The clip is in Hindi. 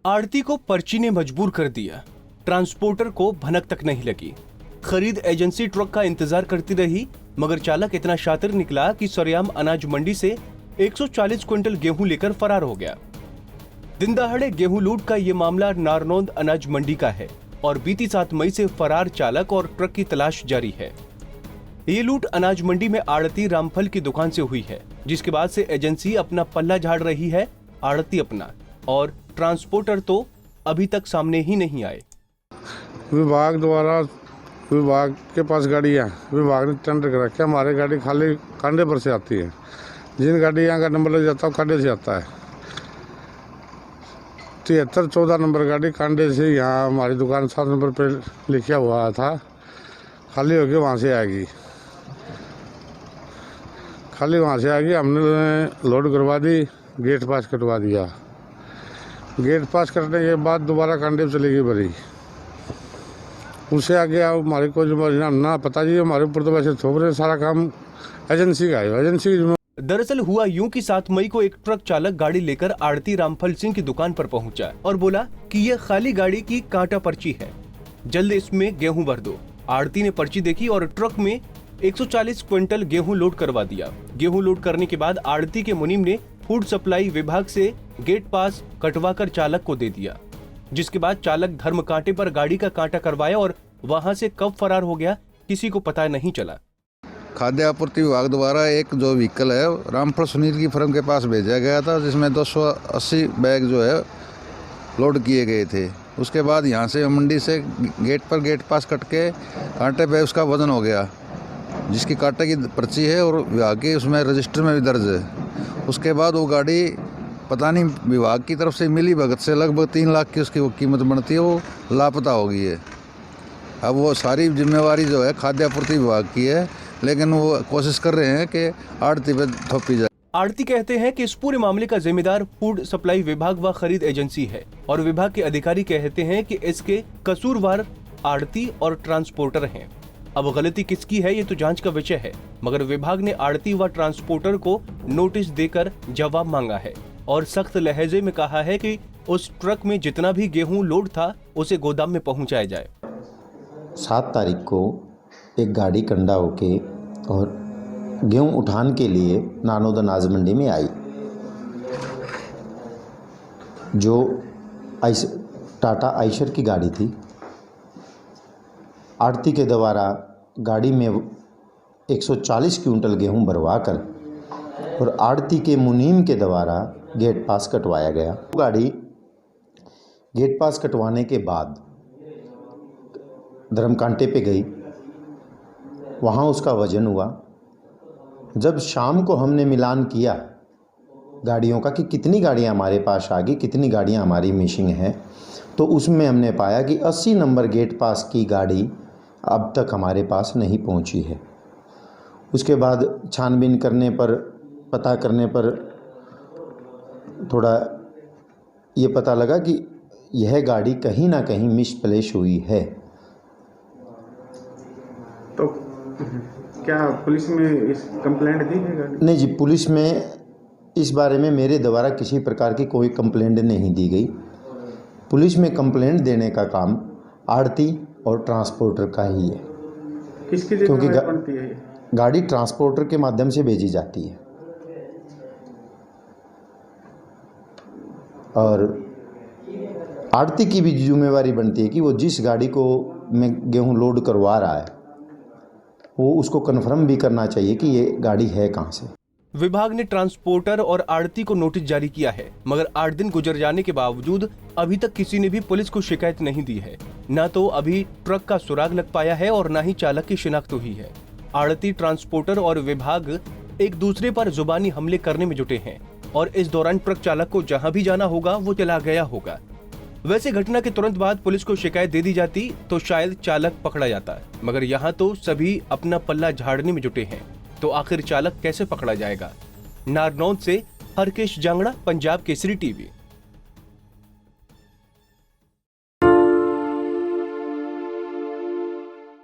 आड़ती को पर्ची ने मजबूर कर दिया। ट्रांसपोर्टर को भनक तक नहीं लगी। खरीद एजेंसी ट्रक का इंतजार करती रही, मगर चालक इतना शातिर निकला कि सरेआम अनाज मंडी से 140 क्विंटल गेहूं लेकर फरार हो गया। दिन दहाड़े गेहूं लूट का ये मामला नारनौंद अनाज मंडी का है और बीती 7 मई से फरार चालक और ट्रक की तलाश जारी है। ये लूट अनाज मंडी में आड़ती रामफल की दुकान से हुई है, जिसके बाद से एजेंसी अपना पल्ला झाड़ रही है, आड़ती अपना, और ट्रांसपोर्टर तो अभी तक सामने ही नहीं आए। विभाग द्वारा विभाग के पास गाड़ी है, विभाग ने टेंडर कर रखा है। हमारी गाड़ी खाली कांडे पर से आती है। जिन गाड़ी यहाँ का नंबर लग जाता है कांडे से आता है। 7314 नंबर गाड़ी कांडे से यहाँ हमारी दुकान 7 नंबर पे लिखा हुआ था, खाली होके वहाँ से आएगी। खाली वहाँ से आएगी। हमने लोड करवा दी, गेट पास कटवा दिया। गेट पास करने के बाद दोबारा कांडे चलेगी भरी। उससे आगे आप हमारे को जो ना पता जी, हमारे ऊपर तो वैसे थोप रहे, सारा काम एजेंसी का है। एजेंसी दरअसल हुआ यूं कि 7 मई को एक ट्रक चालक गाड़ी लेकर आड़ती रामफल सिंह की दुकान पर पहुंचा और बोला कि यह खाली गाड़ी की कांटा पर्ची है, जल्द इसमें गेहूं भर दो। आड़ती ने पर्ची देखी और ट्रक में 140 क्विंटल गेहूं लोड करवा दिया। गेहूं लोड करने के बाद आड़ती के मुनीम ने फूड सप्लाई विभाग से गेट पास कटवाकर चालक को दे दिया, जिसके बाद चालक धर्म कांटे पर गाड़ी का कांटा करवाया और वहां से कब फरार हो गया किसी को पता नहीं चला। खाद्य आपूर्ति विभाग द्वारा एक जो व्हीकल है रामफल सुनील की फर्म के पास भेजा गया था, जिसमें 280 बैग जो है लोड किए गए थे। उसके बाद यहाँ से मंडी से गेट पास कट के कांटे पे उसका वजन हो गया, जिसकी कांटे की पर्ची है और विभाग की उसमें रजिस्टर में भी दर्ज है। उसके बाद वो गाड़ी पता नहीं विभाग की तरफ से मिली भगत से लगभग 3 लाख की उसकी वो कीमत बनती है, वो लापता हो गई है। अब वो सारी जिम्मेवारी जो है खाद्य आपूर्ति विभाग की है, लेकिन वो कोशिश कर रहे हैं कि आड़ती पे थोपी जाए। आड़ती कहते हैं कि इस पूरे मामले का जिम्मेदार फूड सप्लाई विभाग व खरीद एजेंसी है और विभाग के अधिकारी कहते हैं कि इसके कसूरवार आड़ती और ट्रांसपोर्टर हैं। अब गलती किसकी है ये तो जांच का विषय है, मगर विभाग ने आड़ती व ट्रांसपोर्टर को नोटिस देकर जवाब मांगा है और सख्त लहजे में कहा है कि उस ट्रक में जितना भी गेहूं लोड था उसे गोदाम में पहुंचाया जाए। 7 तारीख को एक गाड़ी कंडा होके और गेहूं उठान के लिए नारनौंद अनाज मंडी में आई, जो टाटा आइशर की गाड़ी थी। आड़ती के द्वारा गाड़ी में 140 क्विंटल गेहूं भरवा कर और आड़ती के मुनीम के द्वारा गेट पास कटवाया गया। गाड़ी गेट पास कटवाने के बाद धर्मकांटे पे गई, वहाँ उसका वजन हुआ। जब शाम को हमने मिलान किया गाड़ियों का कि कितनी गाड़ियाँ हमारे पास आ गई, कितनी गाड़ियाँ हमारी मिसिंग हैं, तो उसमें हमने पाया कि 80 नंबर गेट पास की गाड़ी अब तक हमारे पास नहीं पहुंची है। उसके बाद छानबीन करने पर, पता करने पर थोड़ा ये पता लगा कि यह गाड़ी कहीं ना कहीं मिसप्लेस हुई है। तो क्या पुलिस में इस कंप्लेंट दी है गाड़ी? नहीं जी, पुलिस में इस बारे में मेरे द्वारा किसी प्रकार की कोई कंप्लेंट नहीं दी गई। पुलिस में कंप्लेंट देने का काम आड़ती और ट्रांसपोर्टर का ही है। किसकी क्योंकि जिम्मेदारी बनती है? गाड़ी ट्रांसपोर्टर के माध्यम से भेजी जाती है और आड़ती की भी जिम्मेवारी बनती है कि वो जिस गाड़ी को में गेहूं लोड करवा रहा है वो उसको कन्फर्म भी करना चाहिए कि ये गाड़ी है कहाँ से। विभाग ने ट्रांसपोर्टर और आड़ती को नोटिस जारी किया है, मगर 8 दिन गुजर जाने के बावजूद अभी तक किसी ने भी पुलिस को शिकायत नहीं दी है। न तो अभी ट्रक का सुराग लग पाया है और न ही चालक की शिनाख्त हुई है। आड़ती, ट्रांसपोर्टर और विभाग एक दूसरे पर जुबानी हमले करने में जुटे हैं और इस दौरान ट्रक चालक को जहाँ भी जाना होगा वो चला गया होगा। वैसे घटना के तुरंत बाद पुलिस को शिकायत दे दी जाती तो शायद चालक पकड़ा जाता, मगर यहाँ तो सभी अपना पल्ला झाड़ने में जुटे हैं, तो आखिर चालक कैसे पकड़ा जाएगा? नारनौंद से हरकेश जांगड़ा, पंजाब केसरी टीवी।